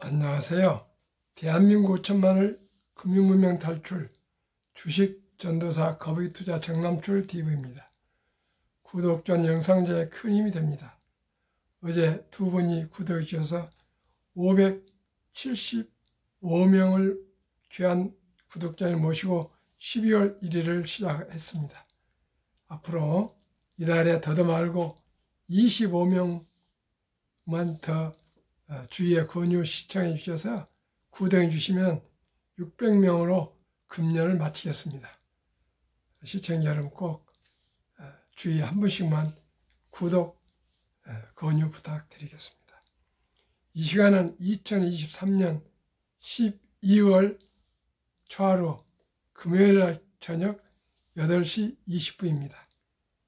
안녕하세요. 대한민국 5천만을 금융문명 탈출 주식 전도사 거북이투자 정남출 TV입니다. 구독전 영상제에 큰 힘이 됩니다. 어제 두 분이 구독해 주셔서 575명을 귀한 구독자를 모시고 12월 1일을 시작했습니다. 앞으로 이달에 더도 말고 25명만 더 주위에 권유 시청해 주셔서 구독해 주시면 600명으로 금년을 마치겠습니다. 시청자 여러분 꼭 주위에 한 분씩만 구독 권유 부탁드리겠습니다. 이 시간은 2023년 12월 초하루 금요일 날 저녁 8시 20분입니다.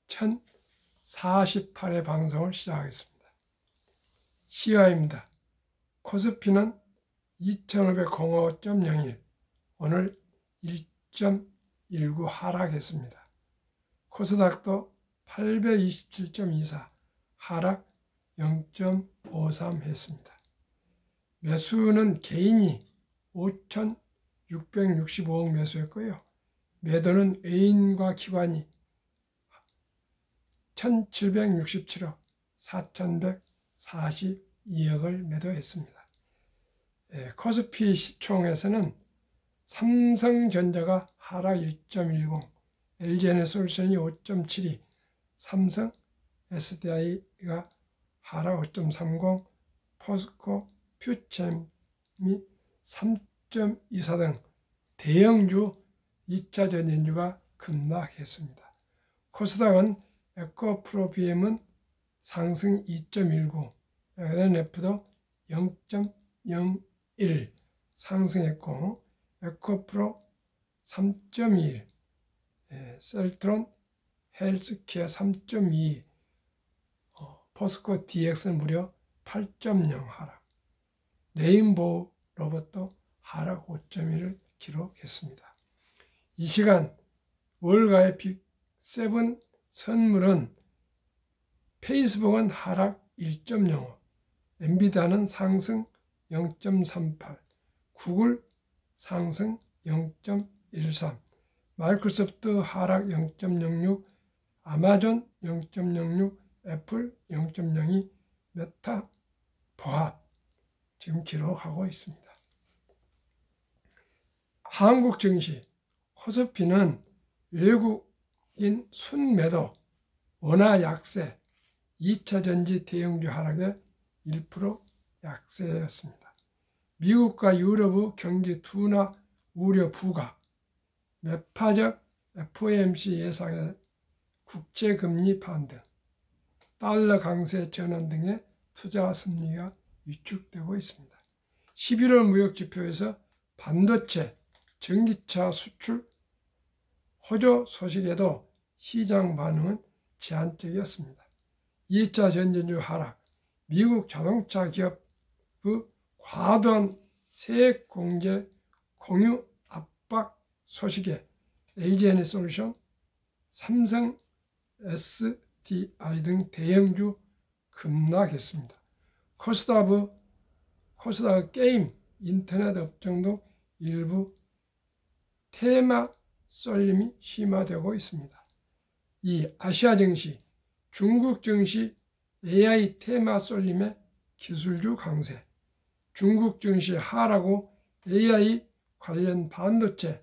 1048회 방송을 시작하겠습니다. 시화입니다. 코스피는 2505.01, 오늘 1.19 하락했습니다. 코스닥도 827.24, 하락 0.53 했습니다. 매수는 개인이 5,665억 매수했고요. 매도는 외인과 기관이 1,767억 4,142억을 매도했습니다. 코스피 시총에서는 삼성전자가 하락 1.10, LG에너솔루션이 5.72, 삼성 SDI가 하락 5.30, 포스코 퓨챔이 3.24 등 대형주 2차 전지주가 급락했습니다. 코스닥은 에코프로 BM은 상승 2.19, LNF도 0.01 상승했고, 에코프로 3.21, 셀트론 헬스케어 3.2, 포스코 DX는 무려 8.0 하락, 레인보우 로봇도 하락 5.1을 기록했습니다. 이 시간 월가의 빅7 선물은 페이스북은 하락 1.05, 엔비디아는 상승 0.38, 구글 상승 0.13, 마이크로소프트 하락 0.06, 아마존 0.06, 애플 0.02, 메타 보합 지금 기록하고 있습니다. 한국 증시 코스피는 외국인 순매도, 원화 약세, 2차 전지 대형주 하락에 1% 약세였습니다. 미국과 유럽의 경기 둔화 우려 부각, 매파적 FOMC 예상의 국채금리 반등, 달러 강세 전환 등의 투자 심리가 위축되고 있습니다. 11월 무역지표에서 반도체, 전기차 수출 호조 소식에도 시장 반응은 제한적이었습니다. 2차 전지주 하락, 미국 자동차 기업의 과도한 세액 공제 공유 압박 소식에 LG에너솔루션, 삼성 SDI 등 대형주 급락했습니다. 코스닥 게임, 인터넷 업종도 일부 테마 쏠림이 심화되고 있습니다. 이 아시아 증시, 중국 증시 AI 테마 쏠림의 기술주 강세, 중국 증시 하락후 AI 관련 반도체,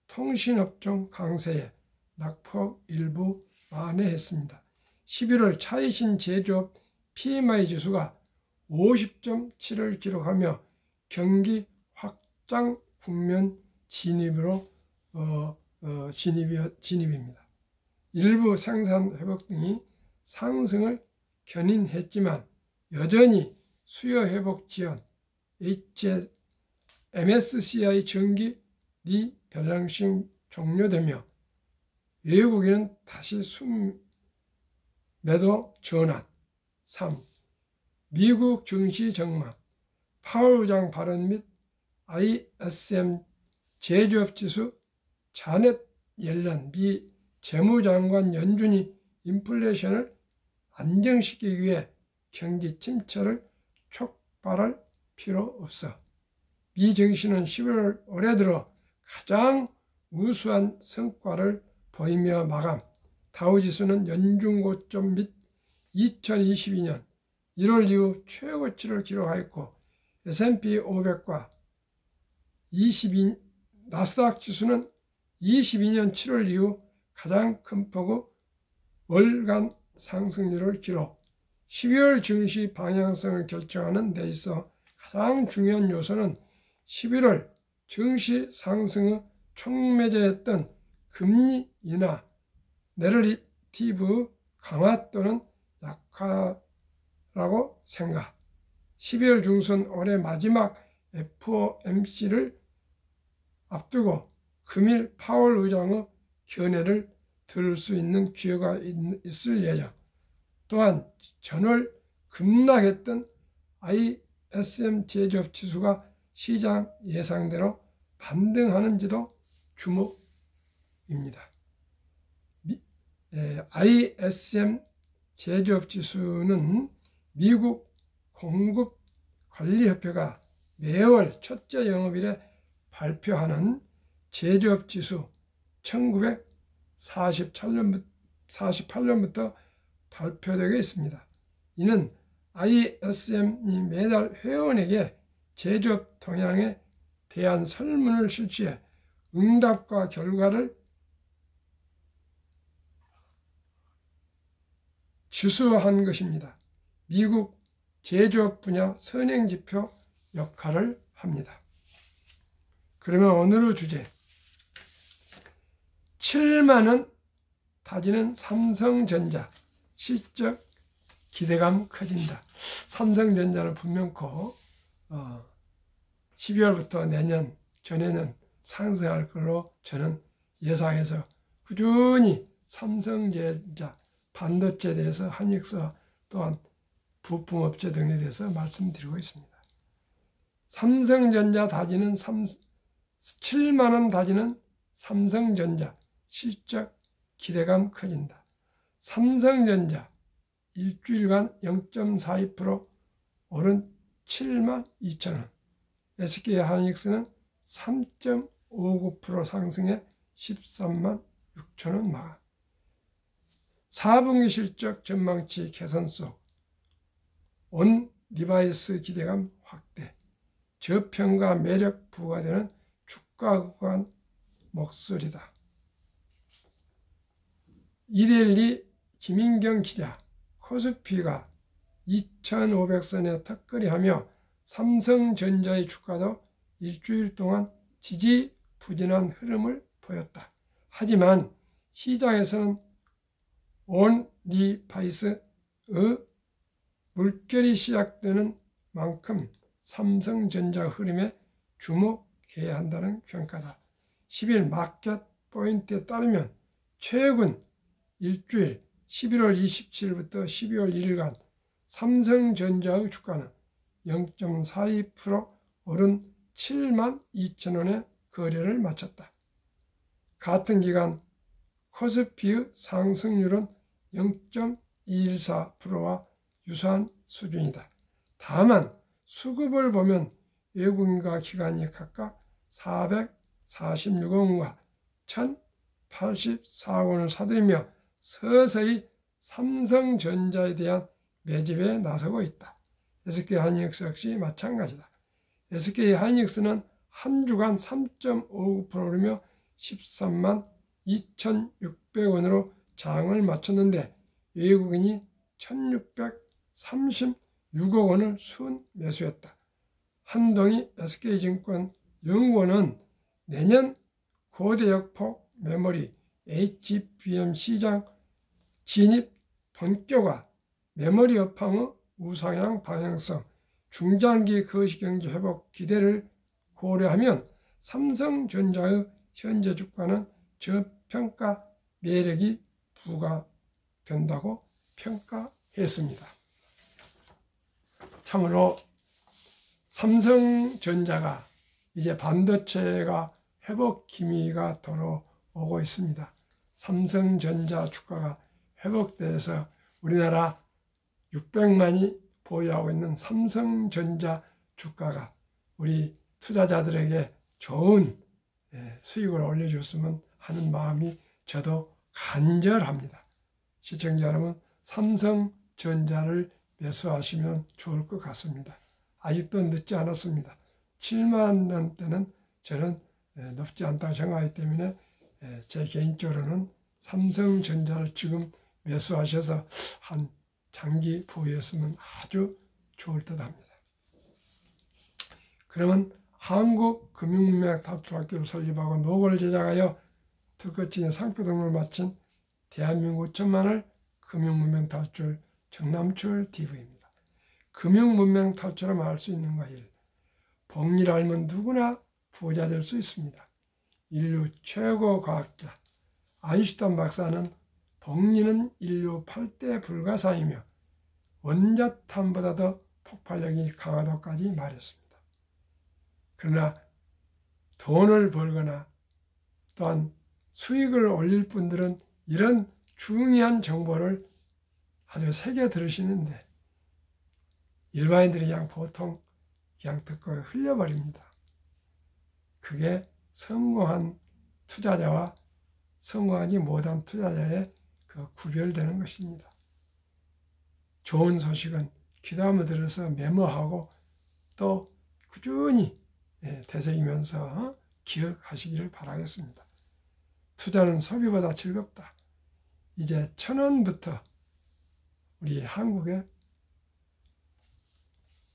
통신업종 강세에 낙폭 일부 만회했습니다. 11월 차이신 제조업 PMI 지수가 50.7을 기록하며 경기 확장 국면 진입입니다. 일부 생산 회복 등이 상승을 견인했지만 여전히 수요 회복 지연, MSCI 정기 리밸런싱 종료되며 외국인은 다시 순매도 전환. 3. 미국 증시 전망, 파월 의장 발언 및 ISM 제조업 지수, 자넷 옐런 미 재무장관 연준이 인플레이션을 안정시키기 위해 경기 침체를 촉발할 필요 없어. 미 증시는 11월 올해 들어 가장 우수한 성과를 보이며 마감. 다우지수는 연중 고점 및 2022년 1월 이후 최고치를 기록하였고 S&P 500과 나스닥 지수는 22년 7월 이후 가장 큰 폭의 월간 상승률을 기록. 12월 증시 방향성을 결정하는 데 있어 가장 중요한 요소는 11월 증시 상승의 촉매제였던 금리 인하, 내러티브 강화 또는 약화라고 생각. 12월 중순 올해 마지막 FOMC를 앞두고 금일 파월 의장의 견해를 들을 수 있는 기회가 있을 예정. 또한 전월 급락했던 ISM 제조업 지수가 시장 예상대로 반등하는지도 주목입니다. ISM 제조업 지수는 미국 공급관리협회가 매월 첫째 영업일에 발표하는 제조업 지수 1948년부터 발표되고 있습니다. 이는 ISM이 매달 회원에게 제조업 동향에 대한 설문을 실시해 응답과 결과를 지수화한 것입니다. 미국 제조업 분야 선행지표 역할을 합니다. 그러면 오늘의 주제 7만원 다지는 삼성전자 실적 기대감 커진다. 삼성전자는 분명코 12월부터 내년 전에는 상승할 걸로 저는 예상해서 꾸준히 삼성전자 반도체에 대해서 한익수와 또한 부품업체 등에 대해서 말씀드리고 있습니다. 삼성전자 다지는 7만원 다지는 삼성전자 실적 기대감 커진다. 삼성전자 일주일간 0.42% 오른 7만 2천원. SK하이닉스는 3.59% 상승해 13만 6천원 마감. 4분기 실적 전망치 개선 속 온 디바이스 기대감 확대. 저평가 매력 부과되는 주가 구간 목소리다. 이데일리 김인경 기자, 코스피가 2500선에 턱걸이하며 삼성전자의 주가도 일주일 동안 지지부진한 흐름을 보였다. 하지만 시장에서는 온 디바이스의 물결이 시작되는 만큼 삼성전자 흐름에 주목해야 한다는 평가다. 10일 마켓 포인트에 따르면 최근 일주일 11월 27일부터 12월 1일간 삼성전자의 주가는 0.42% 오른 7만 2천원의 거래를 마쳤다. 같은 기간 코스피의 상승률은 0.214%와 유사한 수준이다. 다만 수급을 보면 외국인과 기관이 각각 446원과 1084원을 사들이며 서서히 삼성전자에 대한 매집에 나서고 있다. SK하이닉스 역시 마찬가지다. SK하이닉스는 한 주간 3.59% 오르며 13만 2,600원으로 장을 마쳤는데 외국인이 1,636억 원을 순 매수했다. 한동희 SK증권 연구원은 내년 고대역폭 메모리 HBM 시장 진입 본격화, 메모리 업황의 우상향 방향성, 중장기 거시경제 회복 기대를 고려하면 삼성전자의 현재 주가는 저평가 매력이 부과된다고 평가했습니다. 참으로 삼성전자가 이제 반도체가 회복 기미가 돌아오고 있습니다. 삼성전자 주가가 회복돼서 우리나라 600만이 보유하고 있는 삼성전자 주가가 우리 투자자들에게 좋은 수익을 올려줬으면 하는 마음이 저도 간절합니다. 시청자 여러분, 삼성전자를 매수하시면 좋을 것 같습니다. 아직도 늦지 않았습니다. 7만 원대는 저는 높지 않다고 생각하기 때문에 제 개인적으로는 삼성전자를 지금 매수하셔서 한 장기 보유했으면 아주 좋을 듯 합니다. 그러면 한국금융문脈-탈출학교를 설립하고 노고를 제작하여 특허증의 상표 등록을 마친 대한민국 천만을 금융문맹-탈출 정남철 TV입니다. 금융문맹-탈출하면 알 수 있는 거 1. 복리를 알면 누구나 부자 될 수 있습니다. 인류 최고 과학자 아인슈타인 박사는 복리는 인류 8대 불가사이며 원자탄보다 더 폭발력이 강하다고까지 말했습니다. 그러나 돈을 벌거나 또한 수익을 올릴 분들은 이런 중요한 정보를 아주 새겨 들으시는데 일반인들이 그냥 보통 그냥 듣고 흘려버립니다. 그게 성공한 투자자와 성공하지 못한 투자자의 그 구별되는 것입니다. 좋은 소식은 귀담아 들어서 메모하고 또 꾸준히 되새기면서 기억하시기를 바라겠습니다. 투자는 소비보다 즐겁다. 이제 1,000원부터 우리 한국의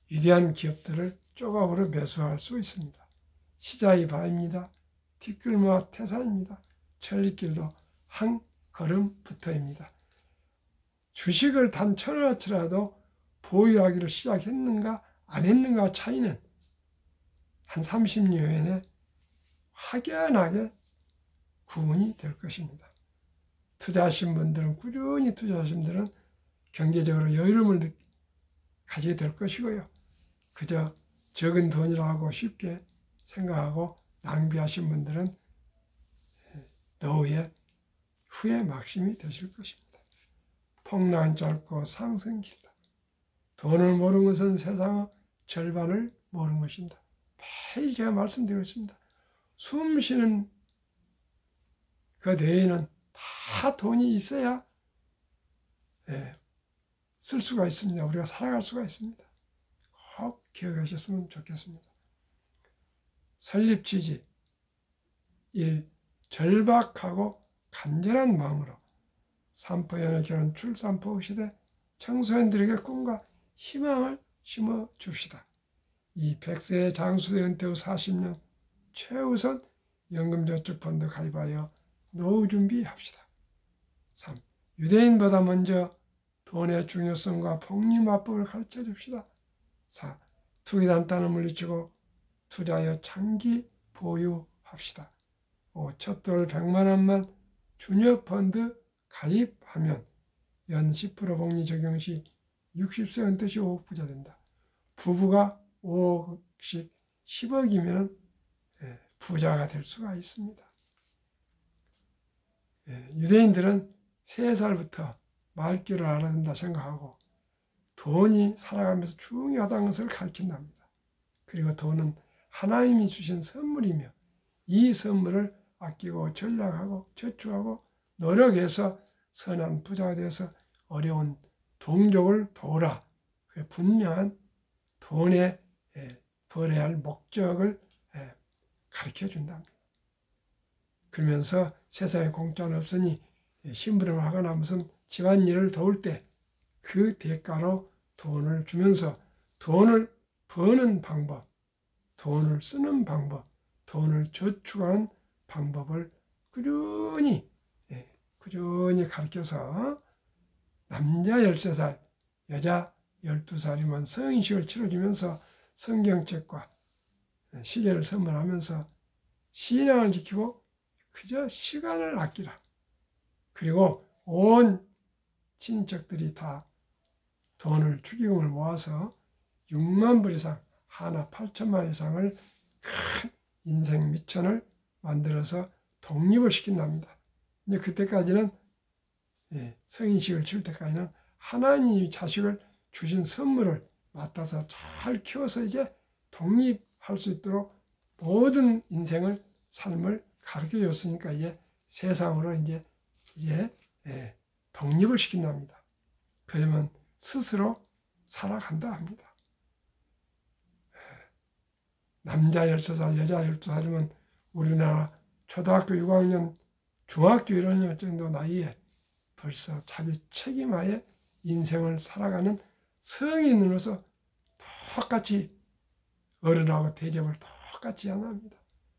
위대한 기업들을 조각으로 매수할 수 있습니다. 시자이 바입니다. 티끌모아 태산입니다. 천리길도 한 걸음부터입니다. 주식을 단 1,000원어치라도 보유하기를 시작했는가 안 했는가 차이는 한 30년에 확연하게 구분이 될 것입니다. 투자하신 분들은 꾸준히 투자하신 분들은 경제적으로 여유로움을 가지게 될 것이고요. 그저 적은 돈이라고 쉽게 생각하고 낭비하신 분들은 노후에 후회 막심이 되실 것입니다. 폭락은 짧고 상승은 길다. 돈을 모르는 것은 세상의 절반을 모르는 것입니다. 매일 제가 말씀드리고 있습니다. 숨 쉬는 그 내에는 다 돈이 있어야 쓸 수가 있습니다. 우리가 살아갈 수가 있습니다. 꼭 기억하셨으면 좋겠습니다. 설립 취지 1. 절박하고 간절한 마음으로 산포연의 결혼 출산포 시대 청소년들에게 꿈과 희망을 심어줍시다. 2. 100세의 장수대 은퇴 후 40년 최우선 연금저축펀드 가입하여 노후 준비합시다. 3. 유대인보다 먼저 돈의 중요성과 복리마법을 가르쳐 줍시다. 4. 투기단단을 물리치고 투자하여 장기 보유합시다. 5. 첫 돌 100만 원만 주녀펀드 가입하면 연 10% 복리 적용 시 60세 은퇴 시 5억 부자 된다. 부부가 5억씩 10억이면 부자가 될 수가 있습니다. 유대인들은 3살부터 말귀를 알아야 된다 생각하고 돈이 살아가면서 중요하다는 것을 가르친답니다. 그리고 돈은 하나님이 주신 선물이며 이 선물을 아끼고 전략하고 저축하고 노력해서 선한 부자가 되어서 어려운 동족을 도우라. 그 분명한 돈에 벌어야 할 목적을 가르쳐 준답니다. 그러면서 세상에 공짜는 없으니 심부름을 하거나 무슨 집안일을 도울 때 그 대가로 돈을 주면서 돈을 버는 방법, 돈을 쓰는 방법, 돈을 저축하는 방법을 꾸준히 가르쳐서 남자 13살, 여자 12살이면 성인식을 치러주면서 성경책과 시계를 선물하면서 신앙을 지키고 그저 시간을 아끼라. 그리고 온 친척들이 다 돈을 축의금을 모아서 6만 불 이상, 하나 8천만 이상을 큰 인생 미천을 만들어서 독립을 시킨답니다. 이제 그때까지는 성인식을 치를 때까지는 하나님이 자식을 주신 선물을 맡아서 잘 키워서 이제 독립할 수 있도록 모든 인생을 삶을 가르쳐 줬으니까 이제 세상으로 이제 독립을 시킨답니다. 그러면 스스로 살아간다 합니다. 남자 13살, 여자 12살이면 우리나라 초등학교 6학년, 중학교 1학년 정도 나이에 벌써 자기 책임하에 인생을 살아가는 성인으로서 똑같이 어른하고 대접을 똑같이 해야 합니다.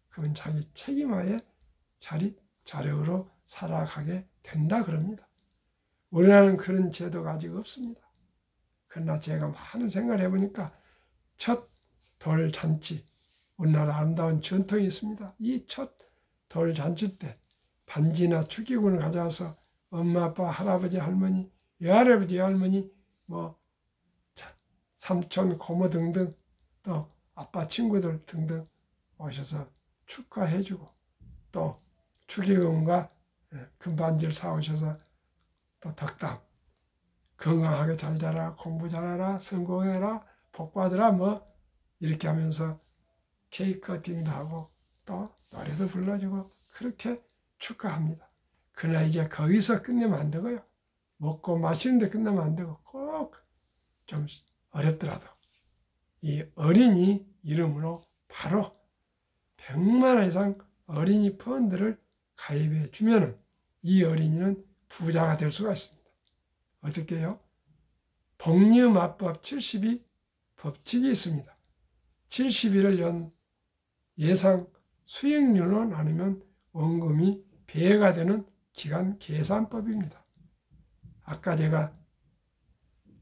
그러면 자기 책임하에 자력으로 살아가게 된다 그럽니다. 우리나라는 그런 제도가 아직 없습니다. 그러나 제가 많은 생각을 해보니까 첫 돌잔치, 우리나라 아름다운 전통이 있습니다. 이 첫 돌잔치 때 반지나 축의금을 가져와서 엄마, 아빠, 할아버지, 할머니, 외할아버지, 외할머니, 삼촌, 고모 등등 또 아빠 친구들 등등 오셔서 축하해주고 또 축의금과 금반지를 사오셔서 또 덕담, 건강하게 잘 자라, 공부 잘하라, 성공해라, 복 받으라 이렇게 하면서 케이크 커팅도 하고 또 노래도 불러주고 그렇게 축하합니다. 그러나 이제 거기서 끝내면 안 되고요. 먹고 마시는데 끝내면 안 되고 꼭 좀 어렵더라도 이 어린이 이름으로 바로 100만 원 이상 어린이 펀드를 가입해 주면은 이 어린이는 부자가 될 수가 있습니다. 어떻게 해요? 복리음합법 72 법칙이 있습니다. 70일을 연 예상 수익률로 나누면 원금이 배가 되는 기간 계산법입니다. 아까 제가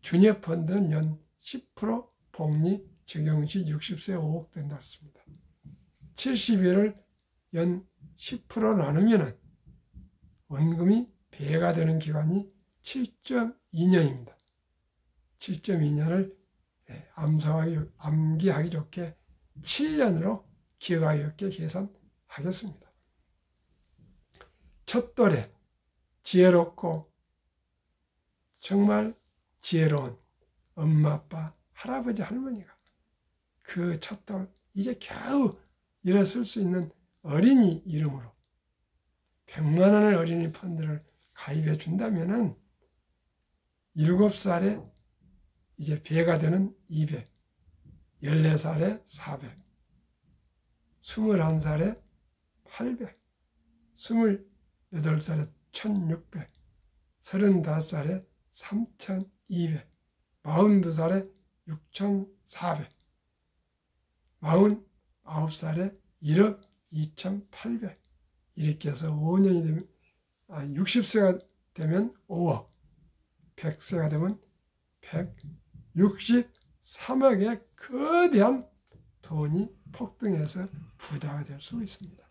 주녀펀드는 연 10% 복리 적용 시 60세 5억 된다 했습니다. 70일을 연 10% 나누면 원금이 배가 되는 기간이 7.2년입니다. 7.2년을 암기하기 좋게 7년으로 기억하기 좋게 계산하겠습니다. 첫 돌에 지혜롭고 정말 지혜로운 엄마, 아빠, 할아버지, 할머니가 그 첫 돌 이제 겨우 일어설 수 있는 어린이 이름으로 100만 원을 어린이 펀드를 가입해 준다면은 7살에 이제 배가 되는 200, 14살에 400, 21살에 800, 28살에 1600, 35살에 3200, 42살에 6400, 49살에 1억 2800 이렇게 해서 5년이 되면 60세가 되면 5억, 100세가 되면 163억의 거대한 돈이 폭등해서 부자가 될 수 있습니다.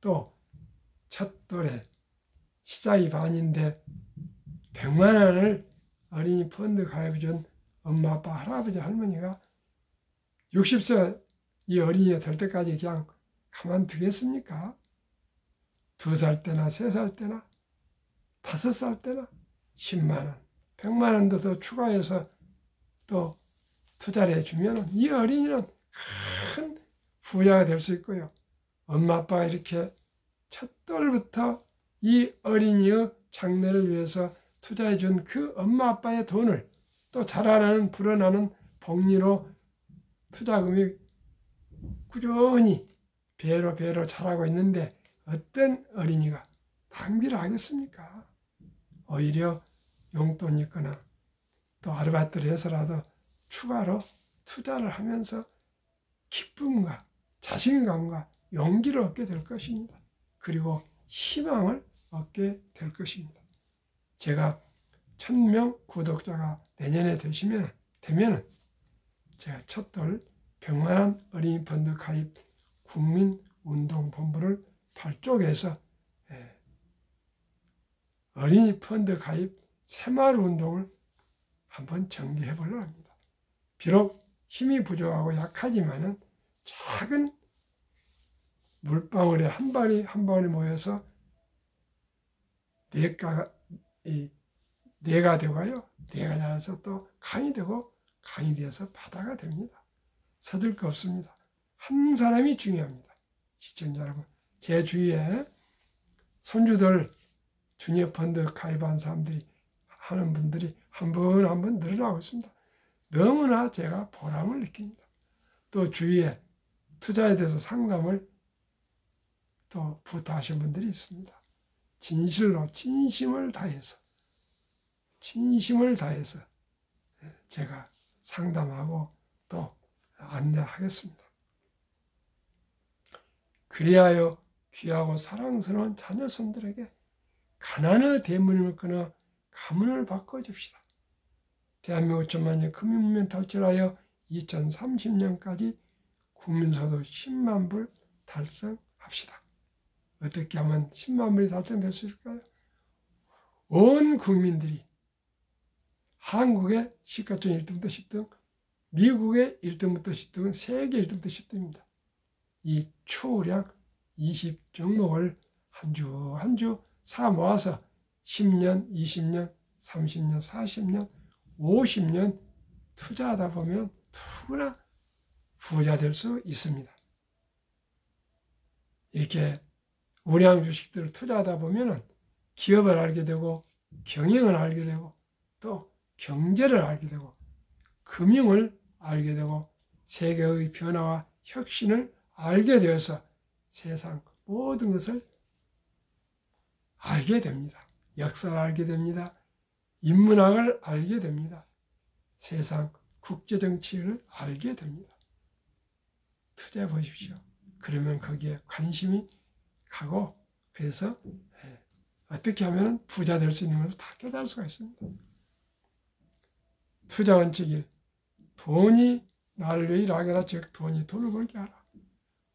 또 첫 돌에 시작이 반인데 100만 원을 어린이 펀드 가입해 준 엄마, 아빠, 할아버지, 할머니가 60세 이 어린이가 될 때까지 그냥 가만두겠습니까? 2살 때나 3살 때나 5살 때나 10만 원, 100만 원도 더 추가해서 또 투자를 해주면 이 어린이는 큰 부자가 될 수 있고요. 엄마, 아빠가 이렇게 첫 돌부터 이 어린이의 장래를 위해서 투자해 준 그 엄마, 아빠의 돈을 또 자라나는 불어나는 복리로 투자금이 꾸준히 배로 자라고 있는데 어떤 어린이가 낭비를 하겠습니까? 오히려 용돈이 있거나 또 아르바이트를 해서라도 추가로 투자를 하면서 기쁨과 자신감과 용기를 얻게 될 것입니다. 그리고 희망을 얻게 될 것입니다. 제가 1000명 구독자가 내년에 되면은 제가 첫돌 100만 원 어린이 펀드 가입 국민운동본부를 발족해서 어린이 펀드 가입 새마을 운동을 한번 전개해 보려고 합니다. 비록 힘이 부족하고 약하지만은 작은 물방울에 한 방울이 모여서 내가 되고요. 내가 자라서 또 강이 되고 강이 되어서 바다가 됩니다. 서둘 거 없습니다. 한 사람이 중요합니다. 시청자 여러분, 제 주위에 손주들 주니어 펀드 가입한 사람들이 하는 분들이 한 분 한 분 늘어나고 있습니다. 너무나 제가 보람을 느낍니다. 또 주위에 투자에 대해서 상담을 또 부탁하신 분들이 있습니다. 진실로 진심을 다해서 제가 상담하고 또 안내하겠습니다. 그리하여 귀하고 사랑스러운 자녀손들에게 가난의 대물림을 끊어 가문을 바꿔줍시다. 대한민국 천만년 금융문명 탈출하여 2030년까지 국민소득 10만 불 달성합시다. 어떻게 하면 10만 불이 달성될 수 있을까요? 온 국민들이 한국의 시가총 1등부터 10등, 미국의 1등부터 10등은 세계 1등부터 10등입니다. 이 초량 20종목을 한 주 사 모아서 10년, 20년, 30년, 40년, 50년 투자하다 보면 누구나 부자 될 수 있습니다. 이렇게 우량 주식들을 투자하다 보면 기업을 알게 되고 경영을 알게 되고 또 경제를 알게 되고 금융을 알게 되고 세계의 변화와 혁신을 알게 되어서 세상 모든 것을 알게 됩니다. 역사를 알게 됩니다. 인문학을 알게 됩니다. 세상 국제정치를 알게 됩니다. 투자해 보십시오. 그러면 거기에 관심이 가고 그래서 어떻게 하면 부자 될 수 있는 걸 다 깨달을 수가 있습니다. 투자 원칙 1. 돈이 나를 위해 일하게 하라. 즉 돈이 돈을 벌게 하라.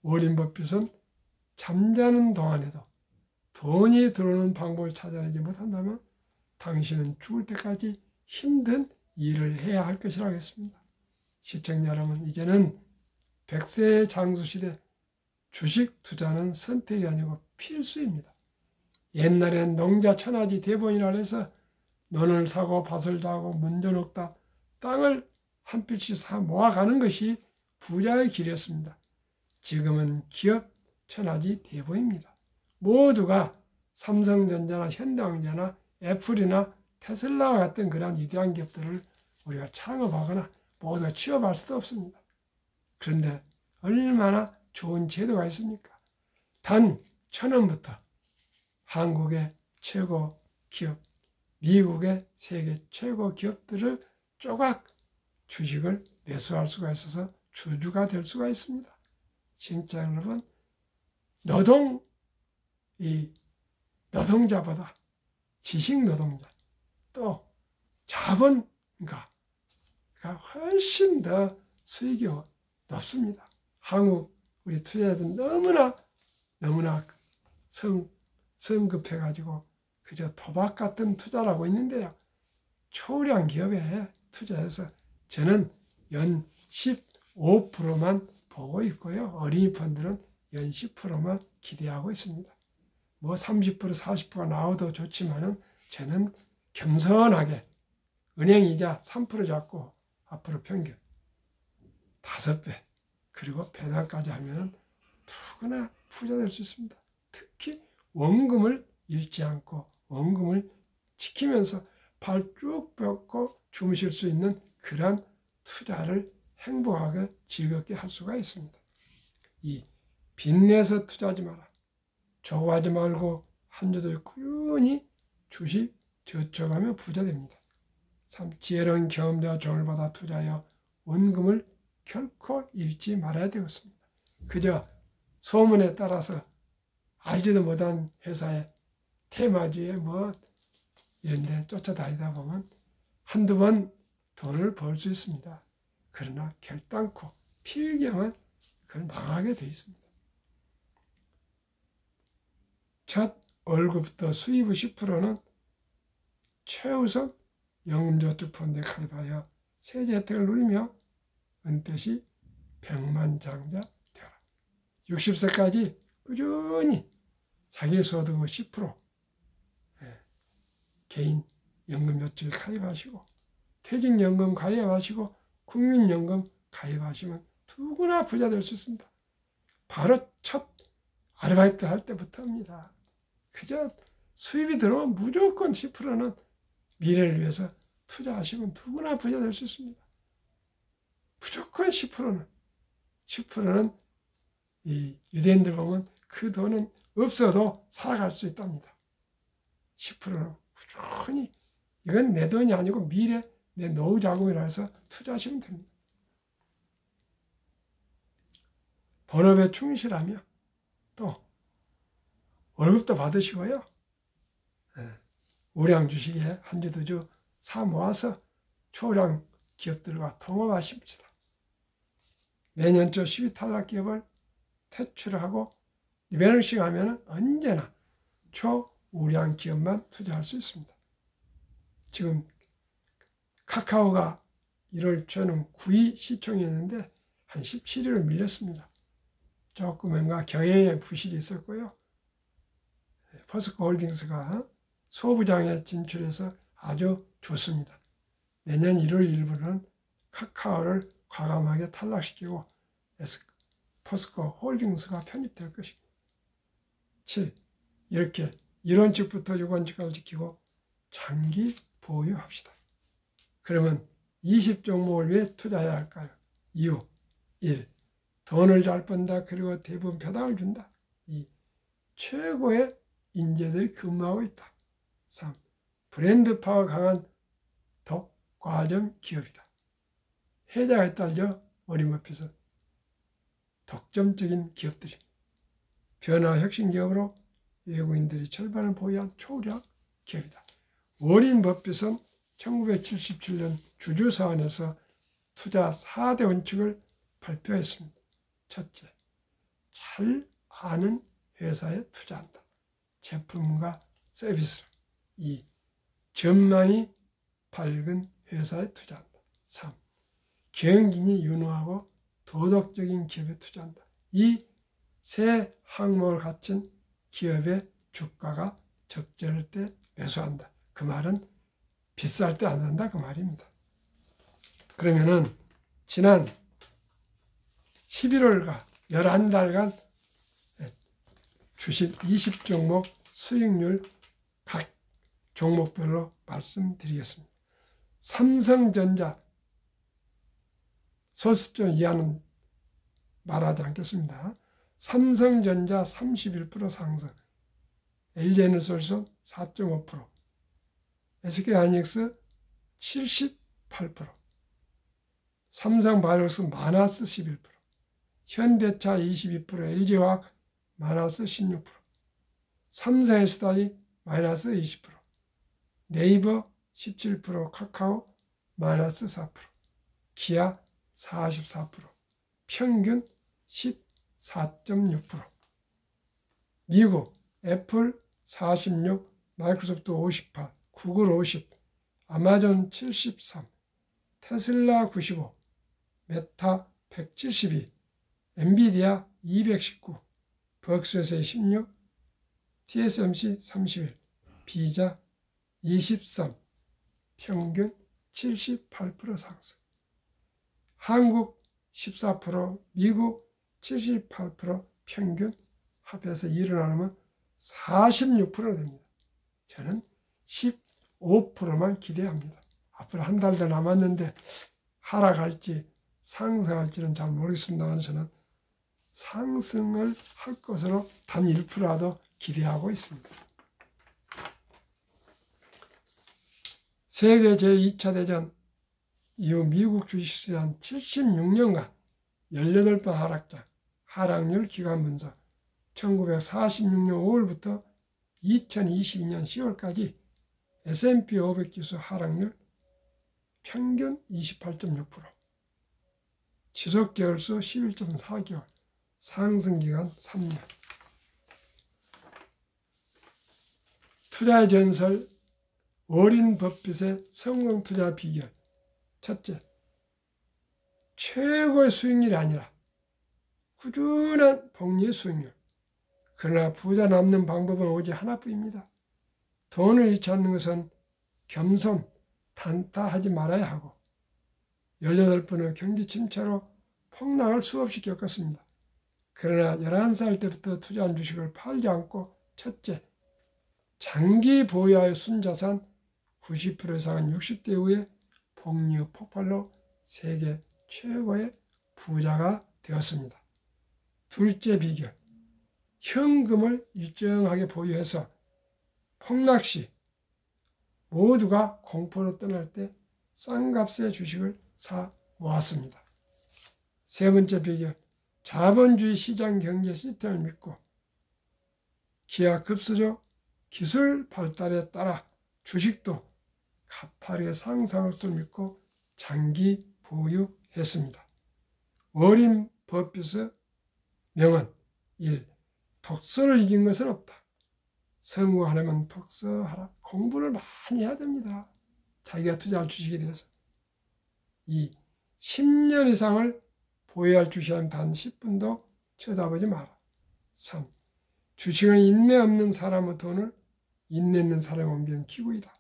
워렌 버핏은 잠자는 동안에도 돈이 들어오는 방법을 찾아내지 못한다면 당신은 죽을 때까지 힘든 일을 해야 할 것이라고 했습니다. 시청자 여러분, 이제는 100세의 장수시대 주식 투자는 선택이 아니고 필수입니다. 옛날엔 농자 천하지 대본이라 해서 논을 사고 밭을 자고 문전 없다 땅을 한 필씩 사 모아가는 것이 부자의 길이었습니다. 지금은 기업 천하지 대본입니다. 모두가 삼성전자나 현대화재나 애플이나 테슬라와 같은 그런 위대한 기업들을 우리가 창업하거나 모두가 취업할 수도 없습니다. 그런데 얼마나 좋은 제도가 있습니까? 단 1,000원부터 한국의 최고 기업, 미국의 세계 최고 기업들을 조각 주식을 매수할 수가 있어서 주주가 될 수가 있습니다. 진짜 여러분, 노동자보다 지식 노동자 또 자본가가 훨씬 더 수익이 높습니다. 한국 우리 투자자들은 너무나 성급해가지고 그저 도박 같은 투자를 하고 있는데요. 초량 기업에 투자해서 저는 연 15%만 보고 있고요. 어린이 펀드는 연 10%만 기대하고 있습니다. 뭐 30%, 40%가 나와도 좋지만은 저는 겸손하게 은행 이자 3% 잡고 앞으로 평균 5배 그리고 배당까지 하면은 누구나 부자 될 수 있습니다. 특히 원금을 잃지 않고 원금을 지키면서 발 쭉 뻗고 주무실 수 있는 그런 투자를 행복하게 즐겁게 할 수가 있습니다. 이 빚내서 투자하지 마라. 조고하지 말고 한 주도 꾸준히 주식 저축하면 부자 됩니다. 지혜로운 경험자와 종을 받아 투자하여 원금을 결코 잃지 말아야 되겠습니다. 그저 소문에 따라서 알지도 못한 회사에 테마주에 뭐 이런 데 쫓아다니다 보면 한두 번 돈을 벌 수 있습니다. 그러나 결단코 필경은 그걸 망하게 되어 있습니다. 첫 월급부터 수입의 10%는 최우선 연금저축펀드에 가입하여 세제 혜택을 누리며 은퇴 시 백만장자 되어라. 60세까지 꾸준히 자기 소득의 10% 개인 연금저축에 가입하시고 퇴직연금 가입하시고 국민연금 가입하시면 누구나 부자 될 수 있습니다. 바로 첫 아르바이트 할 때부터입니다. 그저 수입이 들어오면 무조건 10%는 미래를 위해서 투자하시면 누구나 부자 될 수 있습니다. 무조건 10%는 이 유대인들 보면 그 돈은 없어도 살아갈 수 있답니다. 10%는 무조건이 이건 내 돈이 아니고 미래 내 노후 자금이라 해서 투자하시면 됩니다. 본업에 충실하며 또 월급도 받으시고요. 우량 주식에 한 주 두 주 사 모아서 초량 기업들과 통합하십시다. 매년 초 10위 탈락 기업을 퇴출하고 리밸런싱 하면 언제나 초우량 기업만 투자할 수 있습니다. 지금 카카오가 1월 초는 9위 시총이었는데 한 17위로 밀렸습니다. 조금 뭔가 경영에 부실이 있었고요. 포스코 홀딩스가 소부장에 진출해서 아주 좋습니다. 내년 1월 1일부터는 카카오를 과감하게 탈락시키고 포스코 홀딩스가 편입될 것입니다. 7. 이렇게 1원칙부터 6원칙을 지키고 장기 보유합시다. 그러면 20종목을 왜 투자해야 할까요? 이유 1. 돈을 잘 번다. 그리고 대부분 배당을 준다. 2. 최고의 인재들이 근무하고 있다. 3. 브랜드 파워 강한 독과점 기업이다. 해자가 딸려 워런 버핏은 독점적인 기업들입니다. 변화 혁신 기업으로 외국인들이 절반을 보유한 초우량 기업이다. 워런 버핏은 1977년 주주사원에서 투자 4대 원칙을 발표했습니다. 첫째, 잘 아는 회사에 투자한다. 제품과 서비스를. 2. 전망이 밝은 회사에 투자한다. 3. 경영진이 유능하고 도덕적인 기업에 투자한다. 이 세 항목을 갖춘 기업의 주가가 적절할 때 매수한다. 그 말은 비쌀 때 안 산다 그 말입니다. 그러면은 지난 11월과 11달간 주식 20종목 수익률 각 종목별로 말씀드리겠습니다. 삼성전자 소수점 이하는 말하지 않겠습니다. 삼성전자 31% 상승, LG에너솔루션 4.5%, SK하이닉스 78%, 삼성바이오로스 마이너스 11%, 현대차 22%, LG화학 마이너스 16%, 삼성에스다이 마이너스 20%, 네이버 17%, 카카오 마이너스 4%, 기아 44%, 평균 14.6%, 미국 애플 46, 마이크로소프트 58, 구글 50, 아마존 73, 테슬라 95, 메타 172, 엔비디아 219, 버크셔스의 16, TSMC 31, 비자 23, 평균 78% 상승. 한국 14%, 미국 78%, 평균 합해서 일어나면 46% 됩니다. 저는 15%만 기대합니다. 앞으로 한 달 더 남았는데 하락할지 상승할지는 잘 모르겠습니다만 저는 상승을 할 것으로 단 1%라도 기대하고 있습니다. 세계 제2차 대전 이후 미국 주식시장 76년간 18번 하락장, 하락률 기간 분석, 1946년 5월부터 2022년 10월까지 S&P 500 지수 하락률 평균 28.6%, 지속 개월수 11.4개월, 상승 기간 3년. 투자의 전설 워런 버핏의 성공 투자 비결. 첫째, 최고의 수익률이 아니라 꾸준한 복리의 수익률. 그러나 부자 남는 방법은 오직 하나뿐입니다. 돈을 잃지 않는 것은 겸손, 단타하지 말아야 하고 18번의 경기 침체로 폭락을 수없이 겪었습니다. 그러나 11살 때부터 투자한 주식을 팔지 않고 첫째, 장기 보유하여 순자산 90% 이상은 60대 이후에 복리 폭발로 세계 최고의 부자가 되었습니다. 둘째 비결, 현금을 일정하게 보유해서 폭락 시 모두가 공포로 떠날 때 싼 값의 주식을 사 모았습니다. 세 번째 비결, 자본주의 시장 경제 시스템을 믿고 기하급수적 기술 발달에 따라 주식도 가파르게 상승할 것을 믿고 장기 보유했습니다. 워린 버핏의 명언 1. 독서를 이긴 것은 없다. 성공하려면 독서하라. 공부를 많이 해야 됩니다. 자기가 투자할 주식에 대해서. 2. 10년 이상을 보유할 주식은 단 10분도 쳐다보지 마라. 3. 주식은 인내 없는 사람의 돈을 인내 있는 사람에 옮기는 기구이다.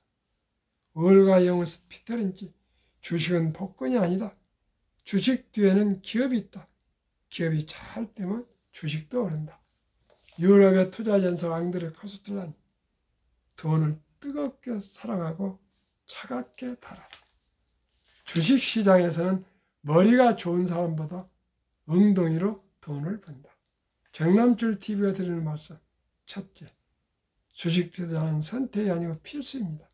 월가 영어에서 피터 린치, 주식은 복권이 아니다. 주식 뒤에는 기업이 있다. 기업이 잘 되면 주식도 오른다. 유럽의 투자 전설 앙드레 코스텔란, 돈을 뜨겁게 사랑하고 차갑게 달아라. 주식시장에서는 머리가 좋은 사람보다 엉덩이로 돈을 번다. 정남철TV가 드리는 말씀, 첫째, 주식 투자는 선택이 아니고 필수입니다.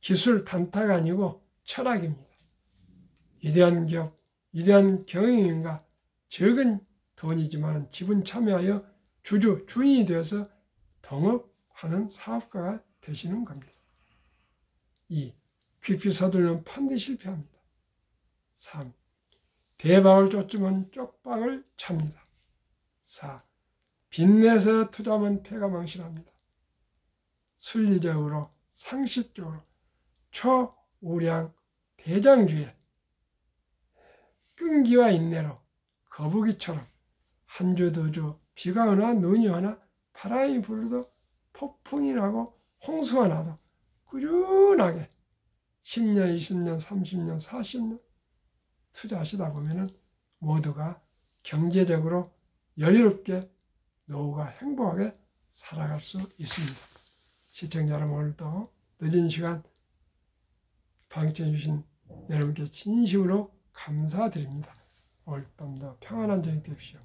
기술 단타가 아니고 철학입니다. 위대한 기업, 위대한 경영인과 적은 돈이지만 지분 참여하여 주인이 되어서 동업하는 사업가가 되시는 겁니다. 2. 깊이 서두르면 반드시 실패합니다. 3. 대박을 쫓으면 쪽박을 찹니다. 4. 빚내서 투자하면 패가 망신합니다. 순리적으로, 상식적으로, 초우량, 대장주의, 끈기와 인내로 거북이처럼 한 주, 두 주, 비가 오나 눈이 오나 바람이 불어도 폭풍이 나고 홍수가 나도 꾸준하게 10년, 20년, 30년, 40년 투자하시다 보면 모두가 경제적으로 여유롭게 노후가 행복하게 살아갈 수 있습니다. 시청자 여러분, 오늘도 늦은 시간 방청해 주신 여러분께 진심으로 감사드립니다. 오늘 밤도 평안한 저녁 되십시오.